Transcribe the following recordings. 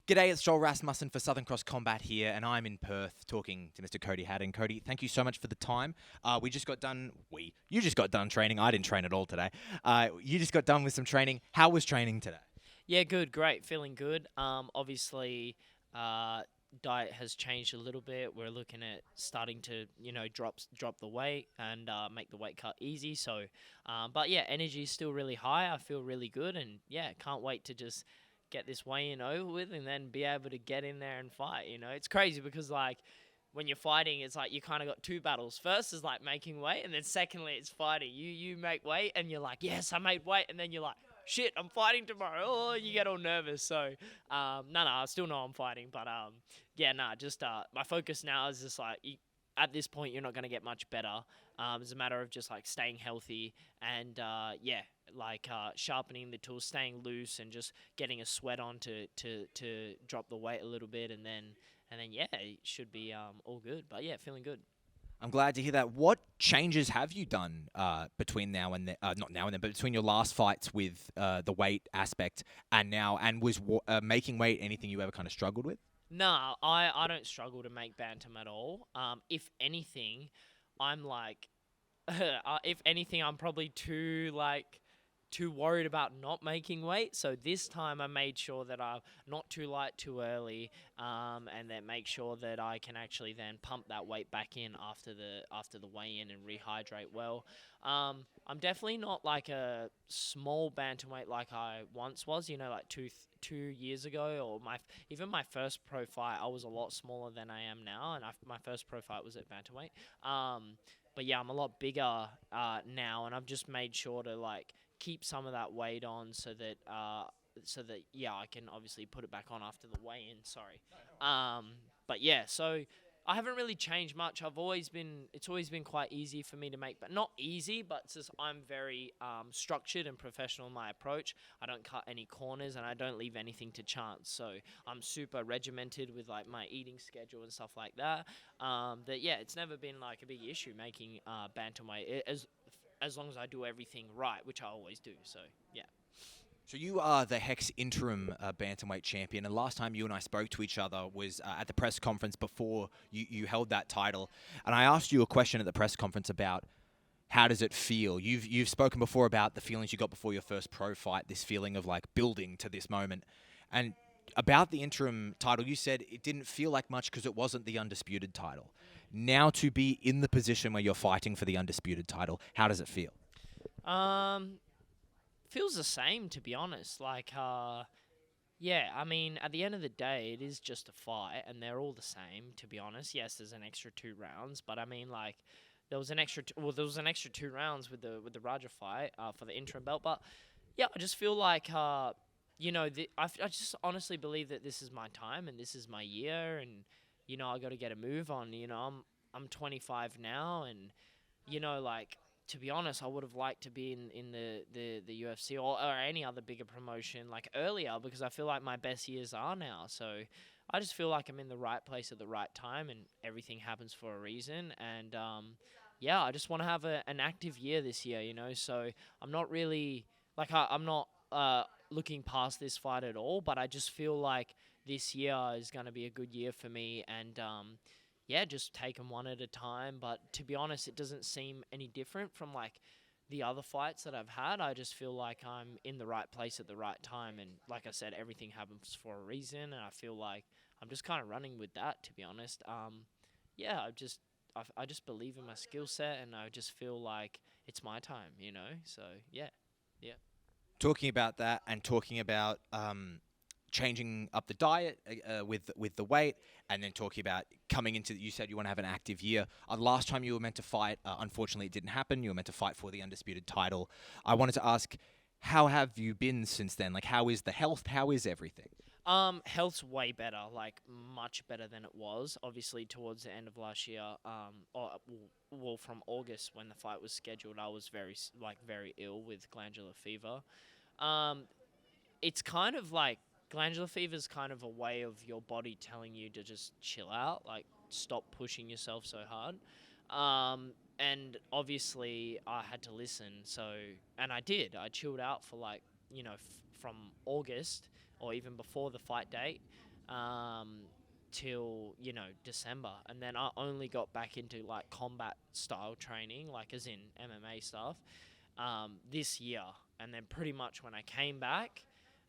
G'day, it's Joel Rasmussen for Southern Cross Combat here, and I'm in Perth talking to Mr. Cody Haddon. Cody, thank you so much for the time. You just got done training. I didn't train at all today. You just got done with some training. How was training today? Yeah, good, great, feeling good. Obviously, diet has changed a little bit. We're looking at starting to, drop the weight and make the weight cut easy. So, but yeah, energy is still really high. I feel really good, and yeah, can't wait to just get this weigh-in over with and then be able to get in there and fight. It's crazy because when you're fighting, it's like you kind of got two battles. First is like making weight, and then secondly, it's fighting. You make weight, and you're like, yes, I made weight, and then you're like, shit, I'm fighting tomorrow. Oh, you get all nervous. So, I still know I'm fighting, but my focus now is just like at this point, you're not going to get much better. It's a matter of just like staying healthy and sharpening the tools, staying loose, and just getting a sweat on to drop the weight a little bit, and then yeah, it should be all good. But yeah, feeling good. I'm glad to hear that. What changes have you done between now and then? Not now and then, but between your last fights with the weight aspect and now? And was making weight anything you ever kind of struggled with? No, I don't struggle to make bantam at all. If anything, I'm like, if anything, I'm probably too worried about not making weight. So this time I made sure that I'm not too light too early, and then make sure that I can actually then pump that weight back in after the weigh-in and rehydrate well. I'm definitely not like a small bantamweight like I once was. Like two years ago, or even my first pro fight, I was a lot smaller than I am now, and my first pro fight was at bantamweight. But yeah, I'm a lot bigger now, and I've just made sure to like keep some of that weight on so that I can obviously put it back on after the weigh-in. Sorry. But yeah, so I haven't really changed much. It's always been quite easy for me to make, but not easy, but it's just I'm very structured and professional in my approach. I don't cut any corners, and I don't leave anything to chance. So I'm super regimented with like my eating schedule and stuff like that. It's never been like a big issue making bantamweight as long as I do everything right, which I always do. So yeah. So you are the Hex interim bantamweight champion, and last time you and I spoke to each other was at the press conference before you held that title. And I asked you a question at the press conference about how does it feel. You've spoken before about the feelings you got before your first pro fight, this feeling of like building to this moment, and about the interim title, you said it didn't feel like much because it wasn't the undisputed title. Now to be in the position where you're fighting for the undisputed title, how does it feel? Feels the same, to be honest. Yeah, I mean, at the end of the day, it is just a fight, and they're all the same, to be honest. Yes, there's an extra 2 rounds, but I mean, like, there was an extra 2 rounds with the Raja fight for the interim belt. But yeah, I just feel like I just honestly believe that this is my time and this is my year, and I got to get a move on. I'm 25 now, and like, to be honest, I would have liked to be in the UFC or any other bigger promotion like earlier, because I feel like my best years are now. So I just feel like I'm in the right place at the right time, and everything happens for a reason. And I just want to have an active year this year, So I'm not really I'm not looking past this fight at all, but I just feel like this year is going to be a good year for me, and just take them one at a time. But to be honest, it doesn't seem any different from like the other fights that I've had. I just feel like I'm in the right place at the right time, and like I said, everything happens for a reason, and I feel like I'm just kind of running with that, to be honest. I just believe in my skill set, and I just feel like it's my time, So yeah. Talking about that and talking about changing up the diet with the weight, and then talking about coming into, you said you want to have an active year. Last time you were meant to fight, unfortunately it didn't happen. You were meant to fight for the undisputed title. I wanted to ask, how have you been since then? Like, how is the health? How is everything? Health's way better, like much better than it was. Obviously, towards the end of last year, from August when the fight was scheduled, I was very ill with glandular fever. Um, it's kind of like glandular fever is kind of a way of your body telling you to just chill out, like stop pushing yourself so hard. And obviously I had to listen. So, and I did. I chilled out for from August or even before the fight date. um, till December, and then I only got back into like combat style training, like as in MMA stuff, this year. And then pretty much when I came back,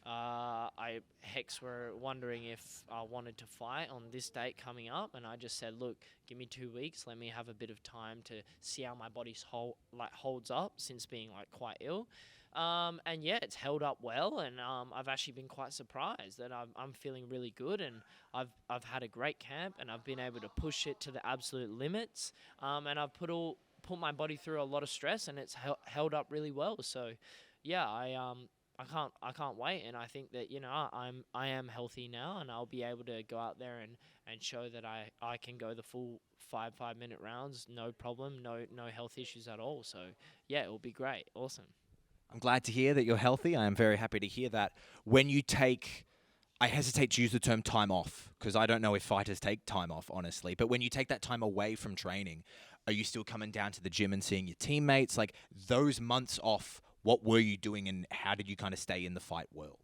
I Hex were wondering if I wanted to fight on this date coming up, and I just said, look, give me 2 weeks, let me have a bit of time to see how my body's holds up since being like quite ill. And yeah, it's held up well, and I've actually been quite surprised that I'm feeling really good, and I've had a great camp, and I've been able to push it to the absolute limits, and I've put my body through a lot of stress, and it's held up really well. So yeah, I can't wait, and I think that I am healthy now, and I'll be able to go out there and show that I can go the full 5 minute rounds, no problem, no health issues at all. So yeah, it will be great, awesome. I'm glad to hear that you're healthy. I am very happy to hear that. When you take, I hesitate to use the term time off because I don't know if fighters take time off, honestly. But when you take that time away from training, are you still coming down to the gym and seeing your teammates? Like those months off, what were you doing and how did you kind of stay in the fight world?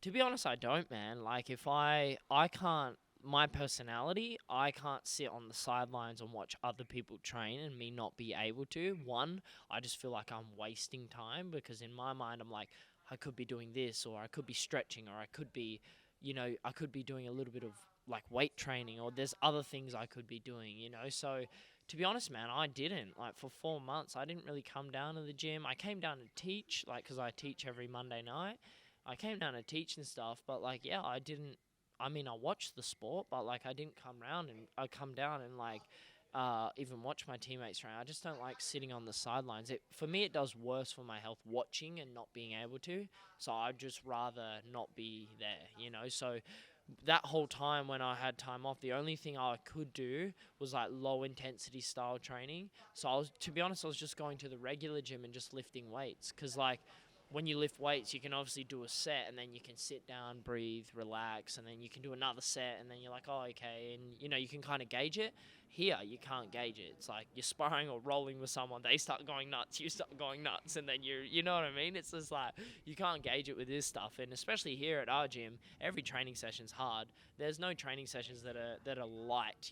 To be honest, I don't, man. Like if I can't, my personality, I can't sit on the sidelines and watch other people train and me not be able to. One, I just feel like I'm wasting time because in my mind I'm like I could be doing this, or I could be stretching, or I could be I could be doing a little bit of like weight training, or there's other things I could be doing. So to be honest, man, I didn't. Like for 4 months, I didn't really come down to the gym. I came down to teach, like, because I teach every Monday night. I came down to teach and stuff, but like, yeah, I didn't. I mean, I watched the sport, but like, I didn't come round and I come down and like, even watch my teammates train. I just don't like sitting on the sidelines. For me, it does worse for my health watching and not being able to. So I'd just rather not be there. So that whole time when I had time off, the only thing I could do was like low intensity style training. So to be honest, I was just going to the regular gym and just lifting weights. Cause like when you lift weights, you can obviously do a set and then you can sit down, breathe, relax, and then you can do another set and then you're like, oh, okay. And you can kind of gauge it. Here, you can't gauge it. It's like you're sparring or rolling with someone. They start going nuts. You start going nuts. And then you know what I mean? It's just like you can't gauge it with this stuff. And especially here at our gym, every training session's hard. There's no training sessions that are light.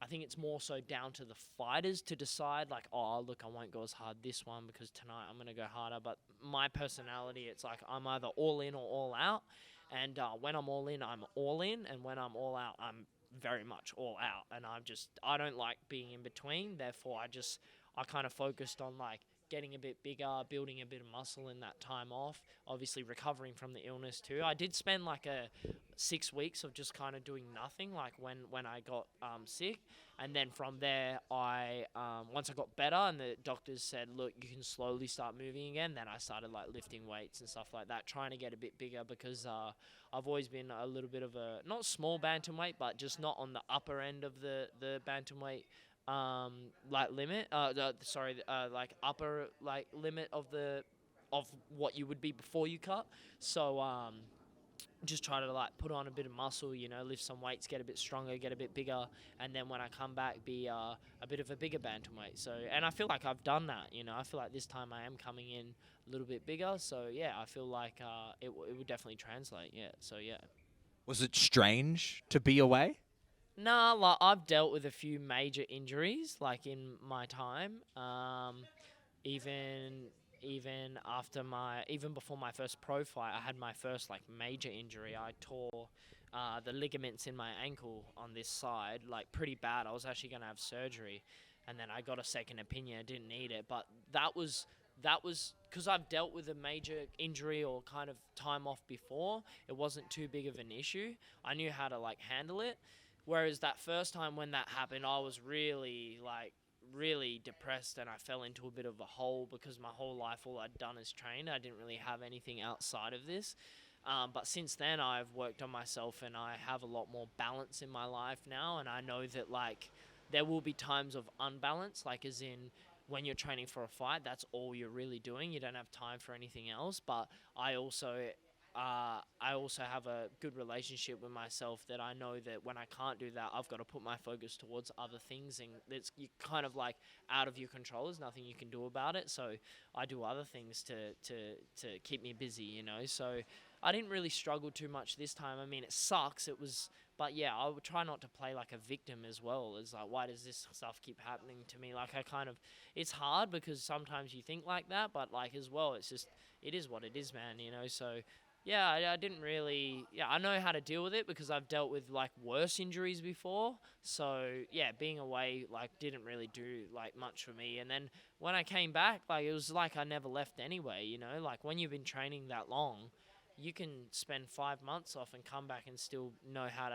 I think it's more so down to the fighters to decide, like, oh, look, I won't go as hard this one because tonight I'm going to go harder. But my personality, it's like I'm either all in or all out. And when I'm all in, I'm all in. And when I'm all out, I'm very much all out. And I don't like being in between. Therefore, I kind of focused on, like, getting a bit bigger, building a bit of muscle in that time off, obviously recovering from the illness too. I did spend like a 6 weeks of just kind of doing nothing, like when I got sick, and then from there I once I got better and the doctors said, look, you can slowly start moving again, then I started like lifting weights and stuff like that, trying to get a bit bigger because I've always been a little bit of a not small bantamweight, but just not on the upper end of the bantamweight like limit, like upper like limit of what you would be before you cut. So just try to like put on a bit of muscle, lift some weights, get a bit stronger, get a bit bigger, and then when I come back, be a bit of a bigger bantamweight. So, and I feel like I've done that. I feel like this time I am coming in a little bit bigger. So yeah, I feel like it would definitely translate. Yeah. So yeah. Was it strange to be away? Nah, like I've dealt with a few major injuries, like in my time. Even even before my first pro fight, I had my first like major injury. I tore the ligaments in my ankle on this side, like pretty bad. I was actually gonna have surgery, and then I got a second opinion. I didn't need it, but that was because I've dealt with a major injury or kind of time off before. It wasn't too big of an issue. I knew how to like handle it. Whereas that first time when that happened, I was really depressed and I fell into a bit of a hole because my whole life all I'd done is train. I didn't really have anything outside of this. But since then, I've worked on myself and I have a lot more balance in my life now. And I know that like there will be times of unbalance, like as in when you're training for a fight, that's all you're really doing. You don't have time for anything else. But I also have a good relationship with myself that I know that when I can't do that, I've got to put my focus towards other things, and it's you kind of like out of your control. There's nothing you can do about it. So I do other things to keep me busy. So I didn't really struggle too much this time. I mean, it sucks. It was, but yeah, I would try not to play like a victim as well. As like, why does this stuff keep happening to me? Like, I kind of, it's hard because sometimes you think like that, but like as well, it's just, it is what it is, man. So. Yeah, I didn't really. Yeah, I know how to deal with it because I've dealt with like worse injuries before. So yeah, being away like didn't really do like much for me. And then when I came back, like it was like I never left anyway. Like when you've been training that long, you can spend 5 months off and come back and still know how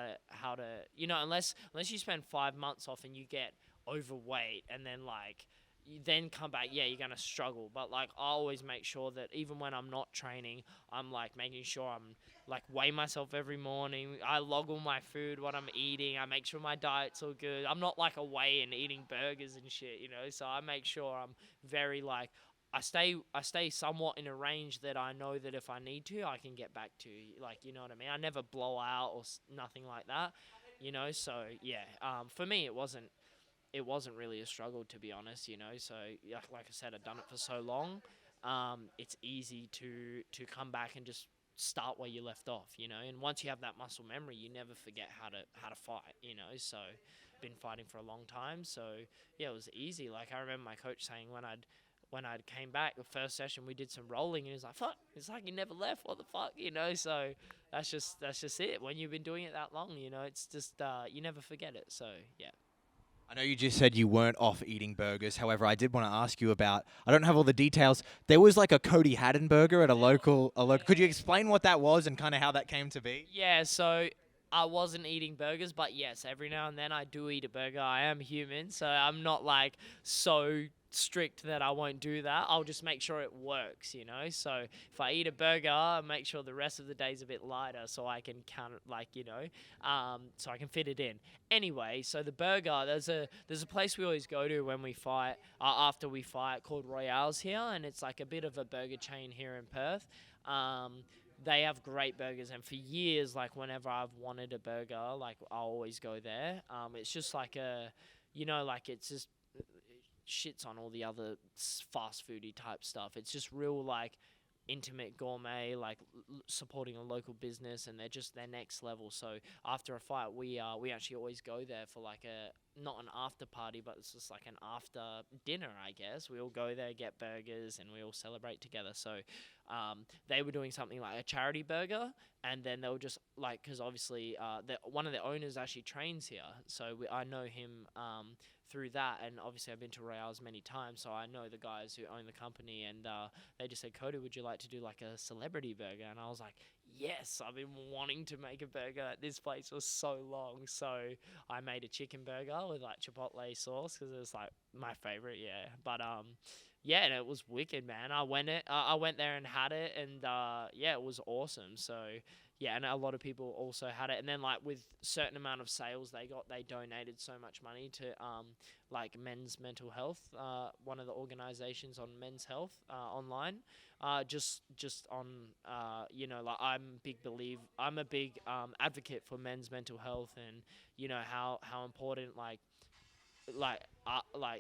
to unless you spend 5 months off and you get overweight and then like you then come back, yeah, you're gonna struggle. But like I always make sure that even when I'm not training, I'm like making sure I'm like weigh myself every morning. I log all my food, what I'm eating. I make sure my diet's all good. I'm not like away and eating burgers and shit. So I make sure I'm very like I stay somewhat in a range that I know that if I need to, I can get back to. Like, you know what I mean? I never blow out or nothing like that. So yeah, for me it wasn't really a struggle, to be honest. So like I said, I've done it for so long. It's easy to come back and just start where you left off. And once you have that muscle memory, you never forget how to fight. So been fighting for a long time, so yeah, it was easy. Like I remember my coach saying when I came back the first session, we did some rolling, and he was like, "Fuck, it's like you never left. What the fuck?" So that's just it. When you've been doing it that long, it's just you never forget it. So yeah. I know you just said you weren't off eating burgers. However, I did want to ask you about. I don't have all the details. There was like a Cody Haddon burger at a local. Could you explain what that was and kind of how that came to be? Yeah, so I wasn't eating burgers, but yes, every now and then I do eat a burger. I am human, so I'm not like so strict that I won't do that. I'll just make sure it works. So if I eat a burger, I make sure the rest of the day's a bit lighter so I can count it, so I can fit it in. Anyway, so the burger, there's a place we always go to when we fight, after we fight, called Royale's here, and it's like a bit of a burger chain here in Perth. They have great burgers, and for years, like whenever I've wanted a burger, like I'll always go there. It's just like like it's just shits on all the other fast foody type stuff. It's just real like intimate gourmet, like supporting a local business, and they're next level. So after a fight, we actually always go there for like a not an after party, but it's just like an after dinner, I guess. We all go there, get burgers, and we all celebrate together. So they were doing something like a charity burger, and then they were just like, because obviously one of the owners actually trains here, so I know him through that, and obviously I've been to Royales many times, so I know the guys who own the company, and they just said, "Cody, would you like to do like a celebrity burger?" And I was like, yes, I've been wanting to make a burger at this place for so long. So I made a chicken burger with like chipotle sauce because it was like my favorite, yeah. But yeah, and it was wicked, man. I went there and had it, and yeah, it was awesome. So yeah, and a lot of people also had it, and then like with certain amount of sales they donated so much money to like men's mental health, one of the organizations on men's health online, just on like I'm a big advocate for men's mental health, and how important like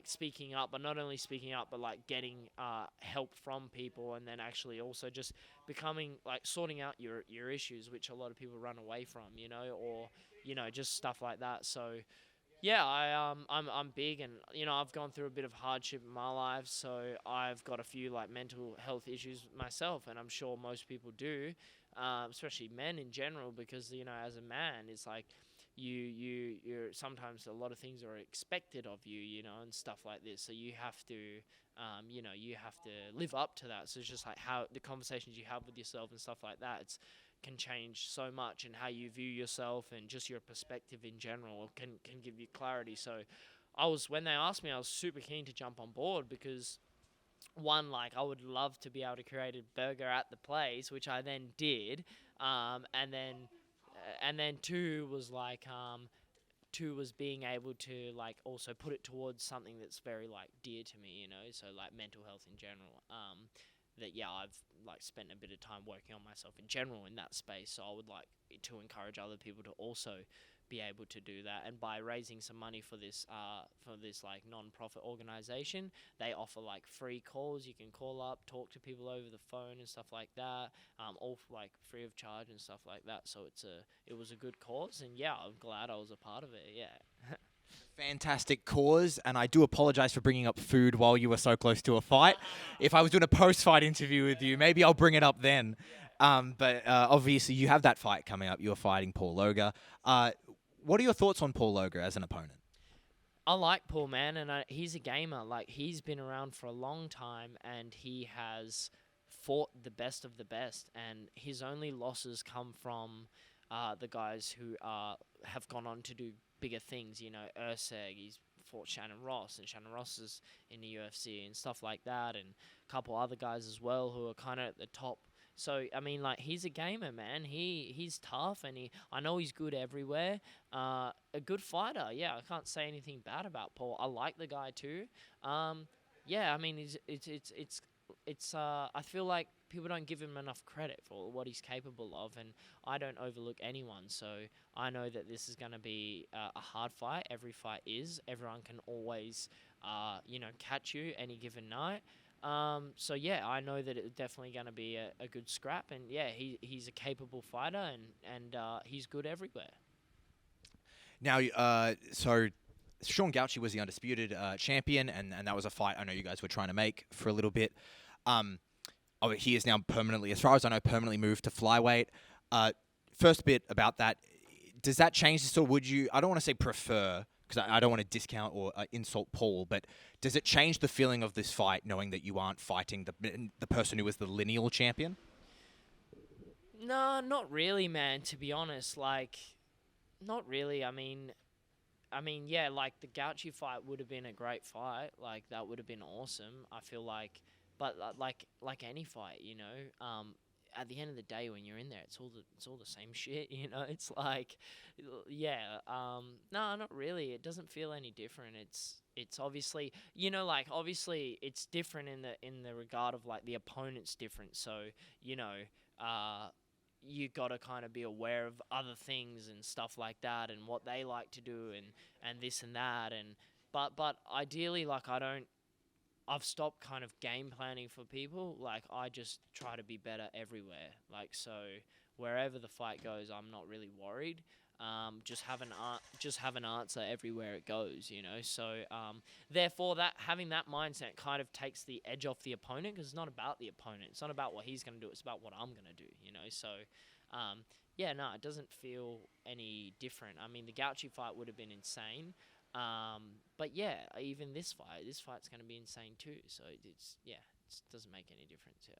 speaking up, but not only speaking up, but like getting help from people, and then actually also just becoming like sorting out your issues, which a lot of people run away from, or just stuff like that. So yeah, I'm big, and I've gone through a bit of hardship in my life, so I've got a few like mental health issues myself, and I'm sure most people do, especially men in general, because as a man, it's like you're sometimes a lot of things are expected of you, and stuff like this. So you have to, you have to live up to that. So it's just like how the conversations you have with yourself and stuff like that, can change so much, and how you view yourself and just your perspective in general can give you clarity. So when they asked me, I was super keen to jump on board because one, like I would love to be able to create a burger at the place, which I then did, and then two was being able to like also put it towards something that's very like dear to me, so like mental health in general. that I've like spent a bit of time working on myself in general in that space. So I would like to encourage other people to also be able to do that. And by raising some money for this like non-profit organization, they offer like free calls. You can call up, talk to people over the phone and stuff like that, all like free of charge and stuff like that. So it was a good cause, and I'm glad I was a part of it. Yeah. Fantastic cause, and I do apologize for bringing up food while you were so close to a fight. If I was doing a post-fight interview with you, maybe I'll bring it up then. But obviously, you have that fight coming up. You're fighting Paul Loga. What are your thoughts on Paul Loga as an opponent? I like Paul, man, and he's a gamer. Like, he's been around for a long time, and he has fought the best of the best, and his only losses come from the guys who have gone on to do bigger things. You know, Urseg, he's fought Shannon Ross, and Shannon Ross is in the UFC and stuff like that, and a couple other guys as well who are kind of at the top. So I mean, like, he's a gamer, man. He's tough, and I know he's good everywhere. A good fighter. Yeah, I can't say anything bad about Paul. I like the guy too. I mean, I feel like people don't give him enough credit for what he's capable of, and I don't overlook anyone. So I know that this is going to be a hard fight. Every fight is. Everyone can always, catch you any given night. I know that it's definitely going to be a good scrap, and he's a capable fighter, and he's good everywhere. Now, so Sean Gauchi was the undisputed champion, and that was a fight I know you guys were trying to make for a little bit. He is now permanently, as far as I know, permanently moved to flyweight. First bit about that, does that change this, or would you, I don't want to say prefer, because I don't want to discount or insult Paul, but does it change the feeling of this fight knowing that you aren't fighting the person who was the lineal champion? No, not really, man, to be honest. Like, not really. I mean, like, the Gauchi fight would have been a great fight. Like, that would have been awesome, I feel like. But like any fight, at the end of the day, when you're in there, it's all the same shit, It's like, no, not really. It doesn't feel any different. It's obviously, obviously it's different in the regard of like the opponent's different. So you gotta kind of be aware of other things and stuff like that, and what they like to do, and this and that, and but ideally, like, I've stopped kind of game planning for people. Like, I just try to be better everywhere. Like, so wherever the fight goes, I'm not really worried. Just have an answer everywhere it goes, So therefore, having that mindset kind of takes the edge off the opponent, because it's not about the opponent. It's not about what he's going to do. It's about what I'm going to do, So no, it doesn't feel any different. I mean, the Gauchi fight would have been insane. But even this fight's going to be insane too. So it doesn't make any difference. Yeah.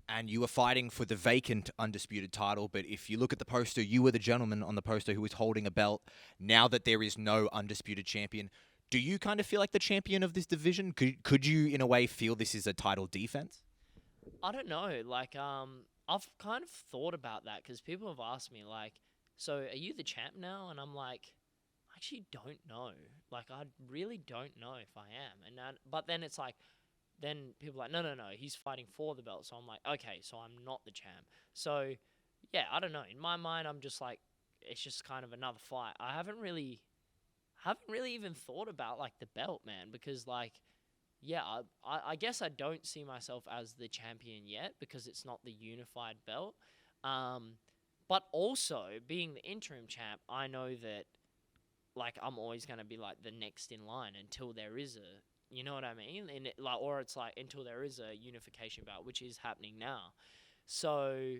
And you were fighting for the vacant undisputed title, but if you look at the poster, you were the gentleman on the poster who was holding a belt. Now that there is no undisputed champion, do you kind of feel like the champion of this division? Could you, in a way, feel this is a title defense? I don't know. Like, I've kind of thought about that, because people have asked me, like, so are you the champ now? And I'm like, I actually don't know. Like, I really don't know if I am. But then it's like, then people are like, no, he's fighting for the belt. So I'm like, okay, so I'm not the champ. So, I don't know. In my mind, I'm just like, it's just kind of another fight. I haven't really even thought about, like, the belt, man, because, like, I guess I don't see myself as the champion yet, because it's not the unified belt. But also, being the interim champ, I know that, like, I'm always going to be, like, the next in line until there is you know what I mean? And or it's like, until there is a unification bout, which is happening now. So,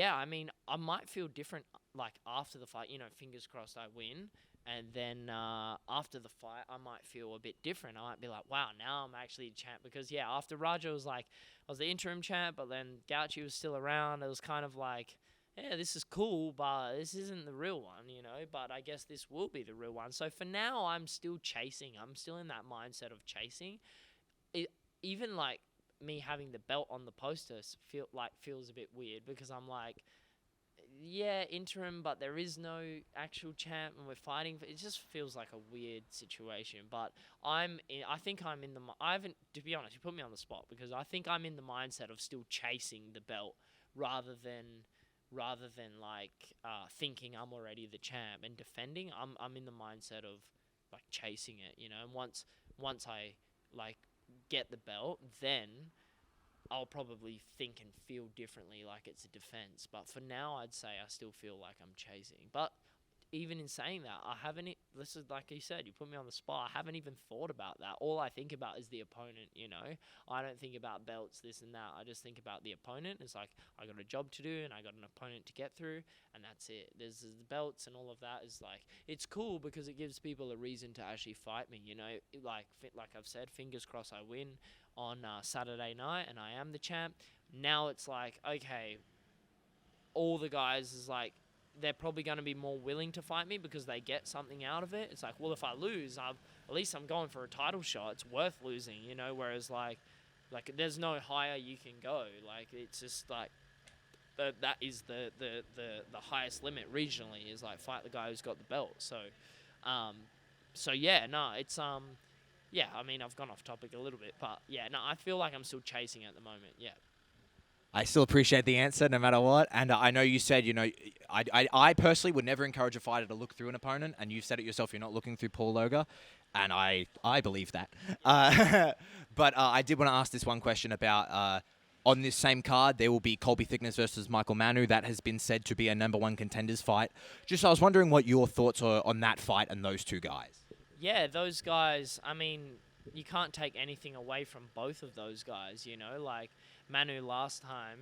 I mean, I might feel different, like, after the fight, fingers crossed I win. And then after the fight, I might feel a bit different. I might be like, wow, now I'm actually champ. Because, after Raja was like, I was the interim champ, but then Gauchi was still around. It was kind of like, this is cool, but this isn't the real one, But I guess this will be the real one. So for now, I'm still chasing. I'm still in that mindset of chasing. Even, like, me having the belt on the poster feels a bit weird, because I'm like, yeah, interim, but there is no actual champ, and we're fighting. It just feels like a weird situation. But I think I'm in the. I haven't, to be honest. You put me on the spot because I think I'm in the mindset of still chasing the belt rather than, like thinking I'm already the champ and defending. I'm in the mindset of like chasing it, And once I like get the belt, then I'll probably think and feel differently like it's a defense. But for now, I'd say I still feel like I'm chasing. But even in saying that, I haven't. This is like you said, you put me on the spot. I haven't even thought about that. All I think about is the opponent. I don't think about belts, this and that. I just think about the opponent. It's like I got a job to do and I got an opponent to get through, and that's it. There's the belts and all of that is like it's cool because it gives people a reason to actually fight me. Like I've said, fingers crossed I win on Saturday night and I am the champ. Now it's like okay, all the guys is like they're probably going to be more willing to fight me because they get something out of it. It's like, well, if I lose, at least I'm going for a title shot. It's worth losing, Whereas like there's no higher you can go. Like it's just like that is the highest limit regionally is like fight the guy who's got the belt. So yeah, no, it's yeah. I mean, I've gone off topic a little bit, but yeah, no, I feel like I'm still chasing at the moment. Yeah. I still appreciate the answer no matter what. And I know you said, I personally would never encourage a fighter to look through an opponent. And you've said it yourself, you're not looking through Paul Loga. And I believe that. But I did want to ask this one question about on this same card, there will be Colby Thickness versus Michael Manu. That has been said to be a #1 contenders fight. I was wondering what your thoughts are on that fight and those two guys. Yeah, those guys, I mean, you can't take anything away from both of those guys, Like, Manu last time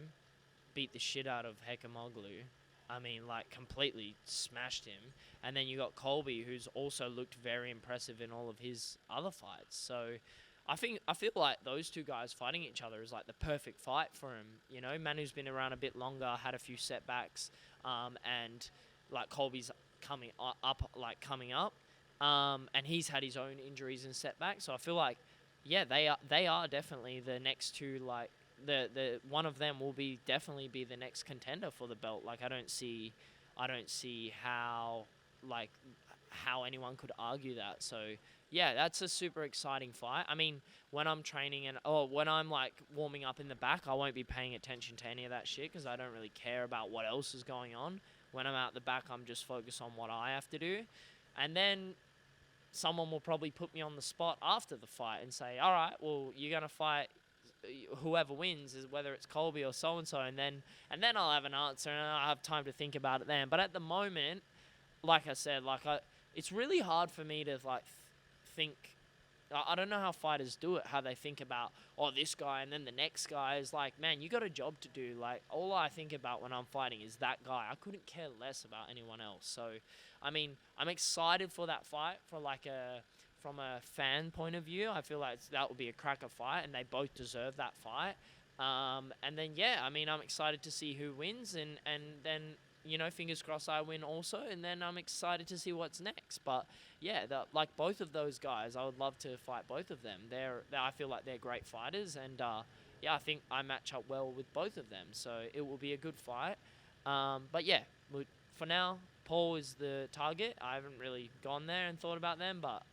beat the shit out of Hekamoglu. I mean, like, completely smashed him. And then you got Colby, who's also looked very impressive in all of his other fights. So, I feel like those two guys fighting each other is, like, the perfect fight for him, Manu's been around a bit longer, had a few setbacks, and, like, Colby's coming up. And he's had his own injuries and setbacks. So I feel like, yeah, they are definitely the next two. Like the one of them will definitely be the next contender for the belt. Like I don't see how anyone could argue that. So yeah, that's a super exciting fight. I mean, when I'm training when I'm like warming up in the back, I won't be paying attention to any of that shit because I don't really care about what else is going on. When I'm out the back, I'm just focused on what I have to do. And then someone will probably put me on the spot after the fight and say, all right, well, you're going to fight whoever wins, is whether it's Colby or so-and-so, and then I'll have an answer and I'll have time to think about it then. But at the moment, like I said, it's really hard for me to think. I don't know how fighters do it, how they think about, this guy and then the next guy is like, man, you got a job to do. Like, all I think about when I'm fighting is that guy. I couldn't care less about anyone else. So, I mean, I'm excited for that fight from a fan point of view. I feel like that would be a cracker fight and they both deserve that fight. And then, yeah, I mean, I'm excited to see who wins and then, fingers crossed I win also, and then I'm excited to see what's next. But yeah, both of those guys, I would love to fight both of them. I feel like they're great fighters, and yeah, I think I match up well with both of them, so it will be a good fight. But yeah, for now, Paul is the target. I haven't really gone there and thought about them, but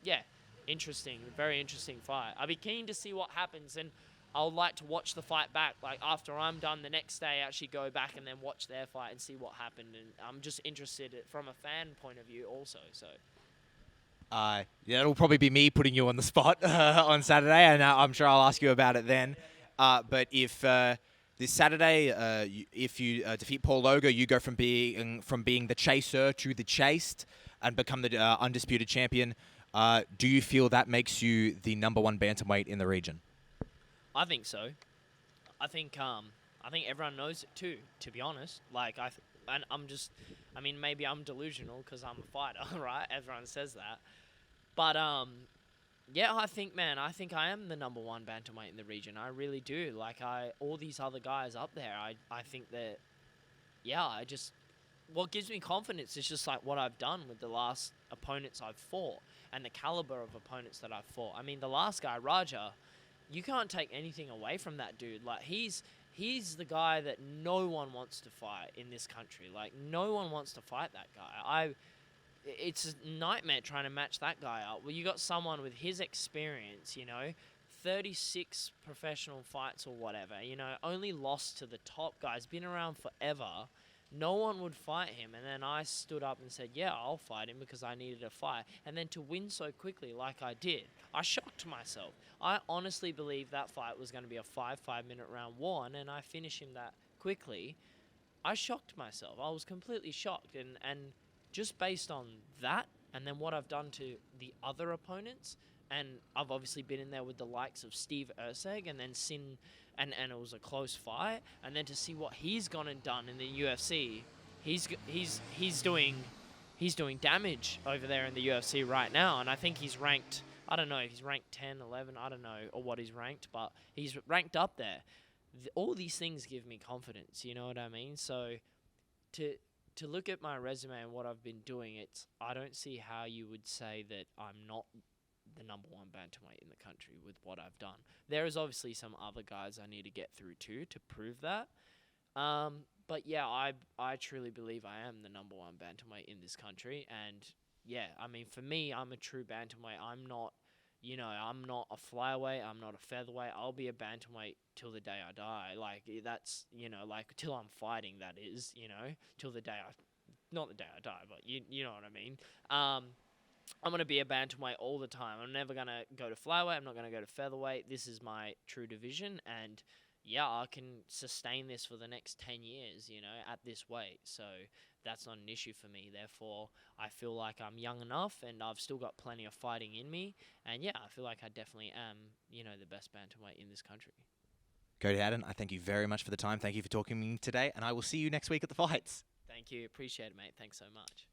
yeah, interesting, very interesting fight. I'd be keen to see what happens, and I would like to watch the fight back. Like, after I'm done the next day, actually go back and then watch their fight and see what happened. And I'm just interested from a fan point of view also. So, yeah, it'll probably be me putting you on the spot on Saturday, and I'm sure I'll ask you about it then. But if this Saturday, if you defeat Paul Loga, you go from being the chaser to the chased and become the undisputed champion. Do you feel that makes you the #1 bantamweight in the region? I think so. I think everyone knows it too, to be honest. Maybe I'm delusional because I'm a fighter, right? Everyone says that. But, yeah, I think I am the #1 bantamweight in the region. I really do. All these other guys up there, I think that, yeah, what gives me confidence is just what I've done with the last opponents I've fought and the caliber of opponents that I've fought. I mean, the last guy, Raja, you can't take anything away from that dude. Like, he's he's the guy that no one wants to fight in this country. Like, no one wants to fight that guy. It's a nightmare trying to match that guy up. Well, you got someone with his experience, 36 professional fights or whatever, only lost to the top guys, been around forever. No one would fight him, and then I stood up and said, yeah, I'll fight him because I needed a fight. And then to win so quickly like I did, I shocked myself. I honestly believed that fight was going to be a 5-minute round one, and I finished him that quickly. I shocked myself. I was completely shocked, and just based on that, and then what I've done to the other opponents, and I've obviously been in there with the likes of Steve Erceg, and then and it was a close fight, and then to see what he's gone and done in the UFC, he's doing damage over there in the UFC right now, and I think he's ranked. I don't know if he's ranked 10, 11, I don't know, or what he's ranked, but he's ranked up there. All these things give me confidence, you know what I mean? So to look at my resume and what I've been doing, I don't see how you would say that I'm not the number one bantamweight in the country with what I've done. There is obviously some other guys I need to get through too to prove that. But yeah, I truly believe I am the number one bantamweight in this country. And yeah, I mean, for me, I'm a true bantamweight. I'm not a flyweight. I'm not a featherweight. I'll be a bantamweight till the day I die. Like, that's, till I'm fighting, that is, till the day not the day I die, but you know what I mean. I'm going to be a bantamweight all the time. I'm never going to go to flyweight. I'm not going to go to featherweight. This is my true division. And yeah, I can sustain this for the next 10 years, at this weight. So that's not an issue for me. Therefore, I feel like I'm young enough and I've still got plenty of fighting in me. And yeah, I feel like I definitely am, the best bantamweight in this country. Cody Haddon, I thank you very much for the time. Thank you for talking to me today, and I will see you next week at the fights. Thank you. Appreciate it, mate. Thanks so much.